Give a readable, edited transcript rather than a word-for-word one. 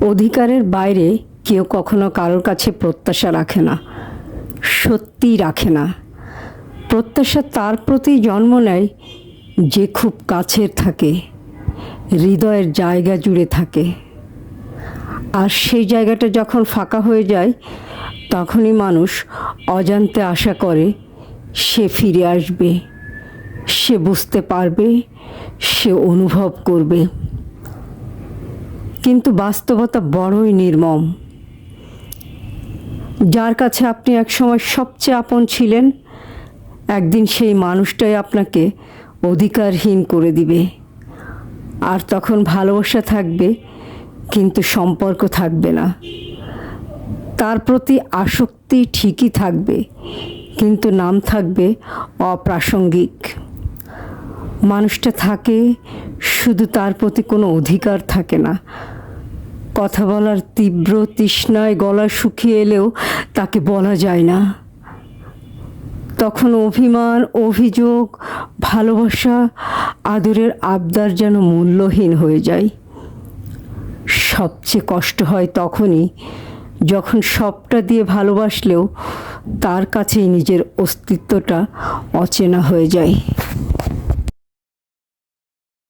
অধিকারের বাইরে কেউ কখনো কারোর কাছে প্রত্যাশা রাখে না, সত্যিই রাখে না। প্রত্যাশা তার প্রতি জন্ম নেয় যে খুব কাছের থাকে, হৃদয়ের জায়গা জুড়ে থাকে। আর সেই জায়গাটা যখন ফাঁকা হয়ে যায়, তখনই মানুষ অজান্তে আশা করে সে ফিরে আসবে, সে বুঝতে পারবে, সে অনুভব করবে। কিন্তু বাস্তবতা বড়ই নির্মম। যার কাছে আপনি একসময় সবচেয়ে আপন ছিলেন, একদিন সেই মানুষটাই আপনাকে অধিকারহীন করে দিবে। আর তখন ভালোবাসা থাকবে, কিন্তু সম্পর্ক থাকবে না। তার প্রতি আসক্তি ঠিকই থাকবে, কিন্তু নাম থাকবে অপ্রাসঙ্গিক। মানুষটা থাকে, শুধু তার প্রতি কোনো অধিকার থাকে না। কথা বলার তীব্র তৃষ্ণায় গলা শুকিয়ে এলেও তাকে বলা যায় না। তখন অভিমান, অভিযোগ, ভালোবাসা, আদরের আবদার যেন মূল্যহীন হয়ে যায়। সবচেয়ে কষ্ট হয় তখনই, যখন সবটা দিয়ে ভালোবাসলেও তার কাছেই নিজের অস্তিত্বটা অচেনা হয়ে যায়।